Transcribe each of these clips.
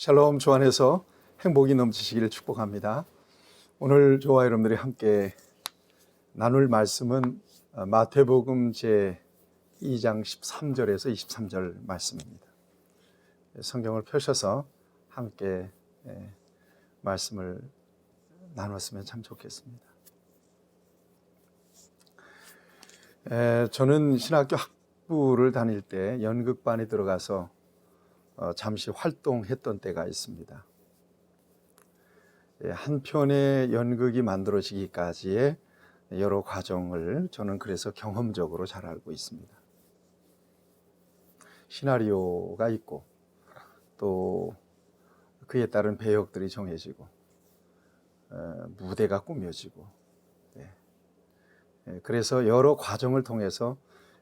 샬롬 주 안에서 행복이 넘치시기를 축복합니다. 오늘 저와 여러분들이 함께 나눌 말씀은 마태복음 제 2장 13절에서 23절 말씀입니다. 성경을 펴셔서 함께 말씀을 나눴으면 참 좋겠습니다. 저는 신학교 학부를 다닐 때 연극반에 들어가서 잠시 활동했던 때가 있습니다. 한 편의 연극이 만들어지기까지의 여러 과정을 저는 그래서 경험적으로 잘 알고 있습니다. 시나리오가 있고 또 그에 따른 배역들이 정해지고 무대가 꾸며지고 그래서 여러 과정을 통해서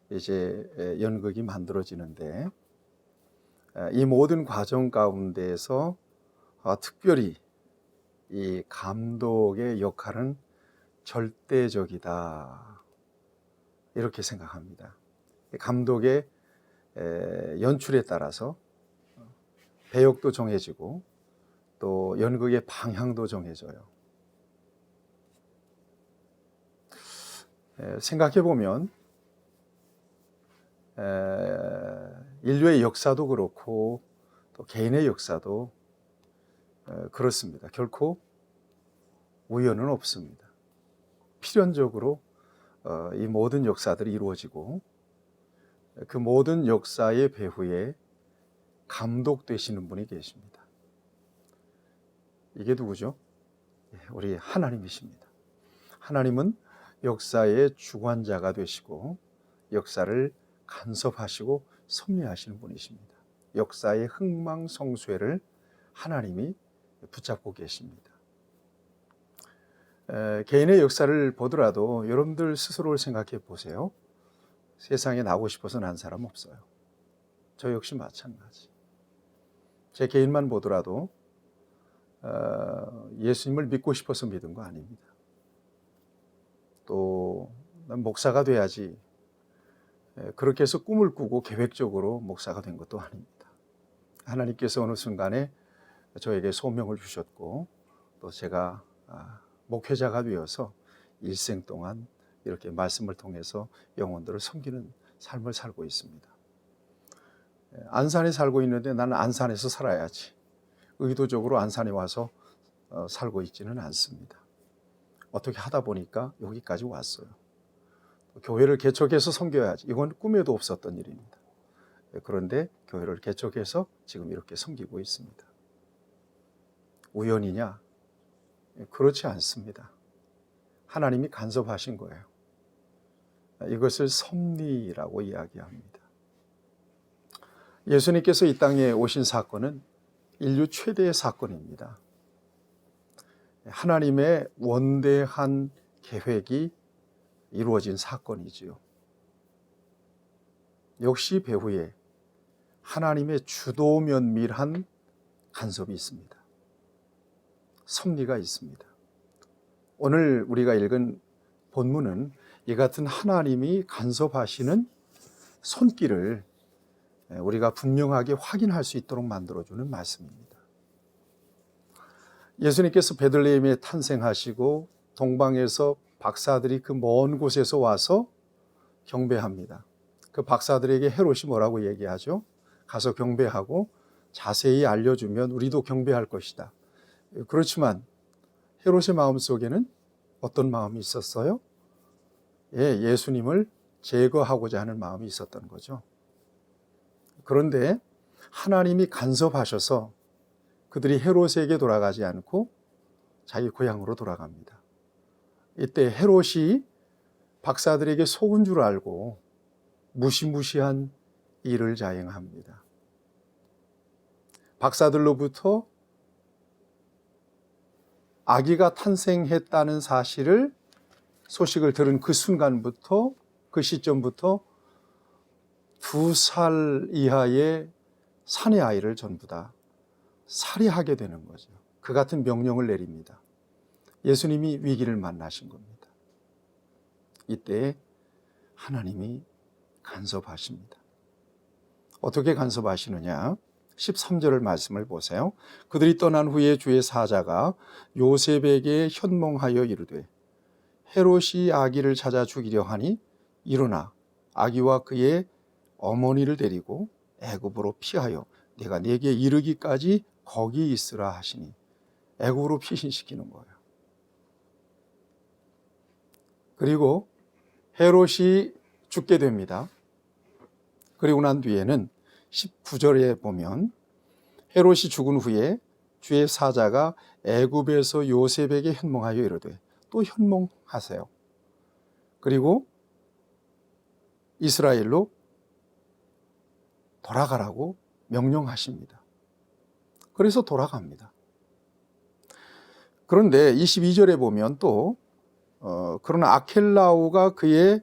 이제 연극이 만들어지는데 이 모든 과정 가운데에서 특별히 이 감독의 역할은 절대적이다 이렇게 생각합니다. 감독의 연출에 따라서 배역도 정해지고 또 연극의 방향도 정해져요. 생각해 보면 인류의 역사도 그렇고 또 개인의 역사도 그렇습니다. 결코 우연은 없습니다. 필연적으로 이 모든 역사들이 이루어지고 그 모든 역사의 배후에 감독 되시는 분이 계십니다. 이게 누구죠? 우리 하나님이십니다. 하나님은 역사의 주관자가 되시고 역사를 간섭하시고 섭리하시는 분이십니다. 역사의 흥망성쇠를 하나님이 붙잡고 계십니다. 개인의 역사를 보더라도 여러분들 스스로를 생각해 보세요. 세상에 나오고 싶어서 난 사람 없어요. 저 역시 마찬가지. 제 개인만 보더라도 예수님을 믿고 싶어서 믿은 거 아닙니다. 또 난 목사가 돼야지 그렇게 해서 꿈을 꾸고 계획적으로 목사가 된 것도 아닙니다. 하나님께서 어느 순간에 저에게 소명을 주셨고 또 제가 목회자가 되어서 일생 동안 이렇게 말씀을 통해서 영혼들을 섬기는 삶을 살고 있습니다. 안산에 살고 있는데 나는 안산에서 살아야지 의도적으로 안산에 와서 살고 있지는 않습니다. 어떻게 하다 보니까 여기까지 왔어요. 교회를 개척해서 섬겨야지 이건 꿈에도 없었던 일입니다. 그런데 교회를 개척해서 지금 이렇게 섬기고 있습니다. 우연이냐? 그렇지 않습니다. 하나님이 간섭하신 거예요. 이것을 섭리라고 이야기합니다. 예수님께서 이 땅에 오신 사건은 인류 최대의 사건입니다. 하나님의 원대한 계획이 이루어진 사건이지요. 역시 배후에 하나님의 주도면밀한 간섭이 있습니다. 섭리가 있습니다. 오늘 우리가 읽은 본문은 이 같은 하나님이 간섭하시는 손길을 우리가 분명하게 확인할 수 있도록 만들어주는 말씀입니다. 예수님께서 베들레헴에 탄생하시고 동방에서 박사들이 그 먼 곳에서 와서 경배합니다. 그 박사들에게 헤롯이 뭐라고 얘기하죠? 가서 경배하고 자세히 알려주면 우리도 경배할 것이다. 그렇지만 헤롯의 마음속에는 어떤 마음이 있었어요? 예수님을 제거하고자 하는 마음이 있었던 거죠. 그런데 하나님이 간섭하셔서 그들이 헤롯에게 돌아가지 않고 자기 고향으로 돌아갑니다. 이때 헤롯이 박사들에게 속은 줄 알고 무시무시한 일을 자행합니다. 박사들로부터 아기가 탄생했다는 소식을 들은 그 순간부터 그 시점부터 2살 이하의 사내 아이를 전부 다 살해하게 되는 거죠. 그 같은 명령을 내립니다. 예수님이 위기를 만나신 겁니다. 이때 하나님이 간섭하십니다. 어떻게 간섭하시느냐? 13절을 말씀을 보세요. 그들이 떠난 후에 주의 사자가 요셉에게 현몽하여 이르되 헤롯이 아기를 찾아 죽이려 하니 일어나 아기와 그의 어머니를 데리고 애굽으로 피하여 내가 네게 이르기까지 거기 있으라 하시니 애굽으로 피신시키는 거예요. 그리고 헤롯이 죽게 됩니다. 그리고 난 뒤에는 19절에 보면 헤롯이 죽은 후에 주의 사자가 애굽에서 요셉에게 현몽하여 이르되 또 현몽하세요. 그리고 이스라엘로 돌아가라고 명령하십니다. 그래서 돌아갑니다. 그런데 22절에 보면 또 그러나 아켈라오가 그의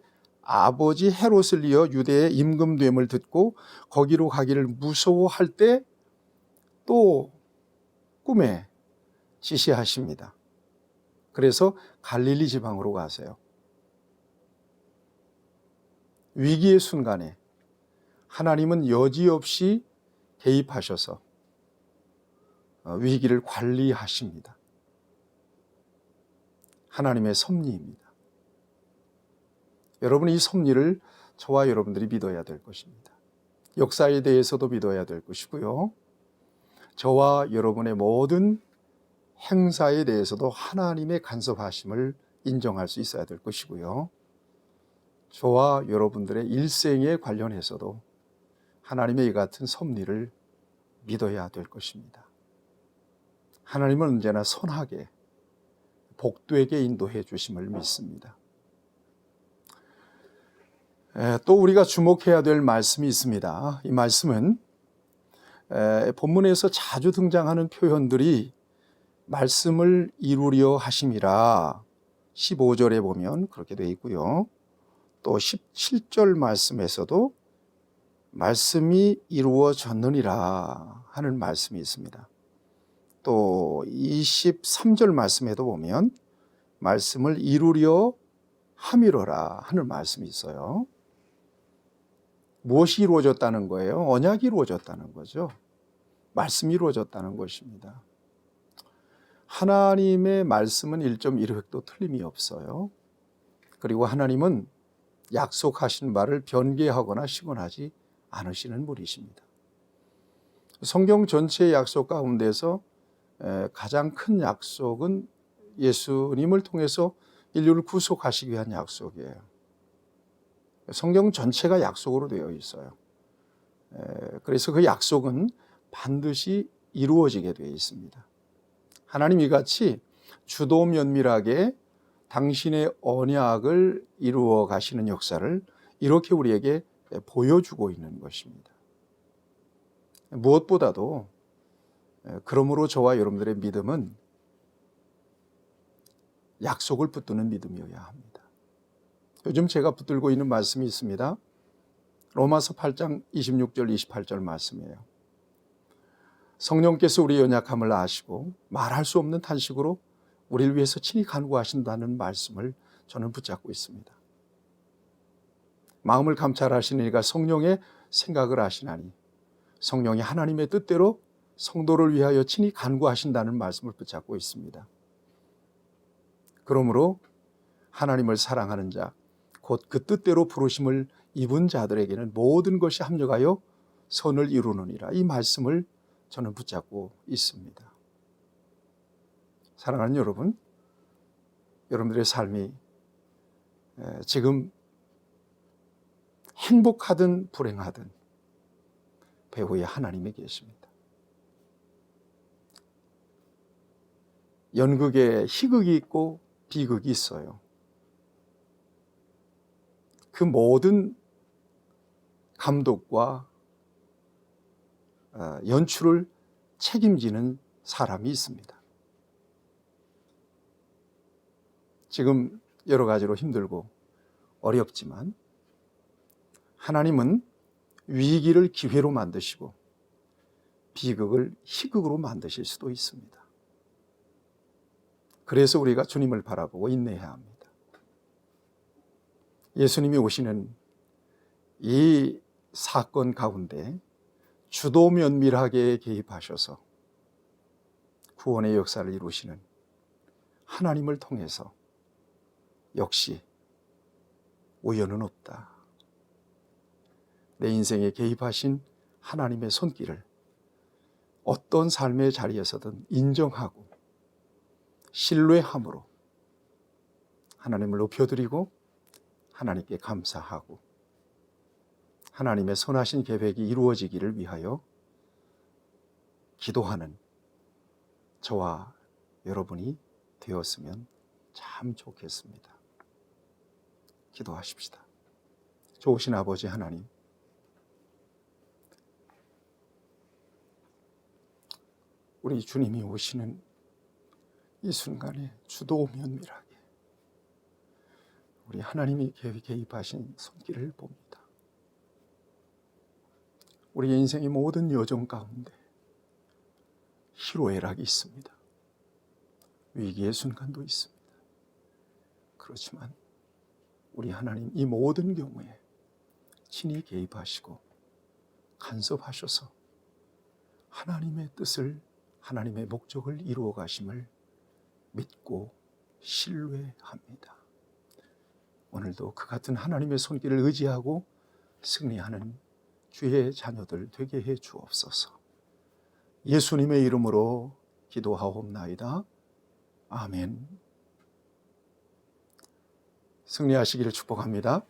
아버지 헤롯을 이어 유대에 임금됨을 듣고 거기로 가기를 무서워할 때 또 꿈에 지시하십니다. 그래서 갈릴리 지방으로 가세요. 위기의 순간에 하나님은 여지없이 개입하셔서 위기를 관리하십니다. 하나님의 섭리입니다. 여러분, 이 섭리를 저와 여러분들이 믿어야 될 것입니다. 역사에 대해서도 믿어야 될 것이고요. 저와 여러분의 모든 행사에 대해서도 하나님의 간섭하심을 인정할 수 있어야 될 것이고요. 저와 여러분들의 일생에 관련해서도 하나님의 이 같은 섭리를 믿어야 될 것입니다. 하나님은 언제나 선하게 복되게 인도해 주심을 믿습니다. 또 우리가 주목해야 될 말씀이 있습니다. 이 말씀은 본문에서 자주 등장하는 표현들이 말씀을 이루려 하심이라 15절에 보면 그렇게 되어 있고요. 또 17절 말씀에서도 말씀이 이루어졌느니라 하는 말씀이 있습니다. 또 23절 말씀에도 보면 말씀을 이루려 함이로라 하는 말씀이 있어요. 무엇이 이루어졌다는 거예요? 언약이 이루어졌다는 거죠. 말씀이 이루어졌다는 것입니다. 하나님의 말씀은 1.1획도 틀림이 없어요. 그리고 하나님은 약속하신 바를 변개하거나 시건하지 않으시는 분이십니다. 성경 전체의 약속 가운데서 가장 큰 약속은 예수님을 통해서 인류를 구속하시기 위한 약속이에요. 성경 전체가 약속으로 되어 있어요. 그래서 그 약속은 반드시 이루어지게 되어 있습니다. 하나님 이같이 주도 면밀하게 당신의 언약을 이루어 가시는 역사를 이렇게 우리에게 보여주고 있는 것입니다. 무엇보다도 그러므로 저와 여러분들의 믿음은 약속을 붙드는 믿음이어야 합니다. 요즘 제가 붙들고 있는 말씀이 있습니다. 로마서 8장 26절 28절 말씀이에요. 성령께서 우리의 연약함을 아시고 말할 수 없는 탄식으로 우리를 위해서 친히 간구하신다는 말씀을 저는 붙잡고 있습니다. 마음을 감찰하시는 이가 성령의 생각을 아시나니 성령이 하나님의 뜻대로 성도를 위하여 친히 간구하신다는 말씀을 붙잡고 있습니다. 그러므로 하나님을 사랑하는 자, 곧 그 뜻대로 부르심을 입은 자들에게는 모든 것이 합력하여 선을 이루느니라. 이 말씀을 저는 붙잡고 있습니다. 사랑하는 여러분, 여러분들의 삶이 지금 행복하든 불행하든 배후에 하나님이 계십니다. 연극에 희극이 있고 비극이 있어요. 그 모든 감독과 연출을 책임지는 사람이 있습니다. 지금 여러 가지로 힘들고 어렵지만 하나님은 위기를 기회로 만드시고 비극을 희극으로 만드실 수도 있습니다. 그래서 우리가 주님을 바라보고 인내해야 합니다. 예수님이 오시는 이 사건 가운데 주도 면밀하게 개입하셔서 구원의 역사를 이루시는 하나님을 통해서 역시 우연은 없다. 내 인생에 개입하신 하나님의 손길을 어떤 삶의 자리에서든 인정하고 신뢰함으로 하나님을 높여드리고 하나님께 감사하고 하나님의 선하신 계획이 이루어지기를 위하여 기도하는 저와 여러분이 되었으면 참 좋겠습니다. 기도하십시다. 좋으신 아버지 하나님, 우리 주님이 오시는 이 순간에 주도 면밀하게 우리 하나님이 개입하신 손길을 봅니다. 우리 인생의 모든 여정 가운데 희로애락이 있습니다. 위기의 순간도 있습니다. 그렇지만 우리 하나님 이 모든 경우에 친히 개입하시고 간섭하셔서 하나님의 뜻을, 하나님의 목적을 이루어 가심을 믿고 신뢰합니다. 오늘도 그 같은 하나님의 손길을 의지하고 승리하는 주의 자녀들 되게 해 주옵소서. 예수님의 이름으로 기도하옵나이다. 아멘. 승리하시기를 축복합니다.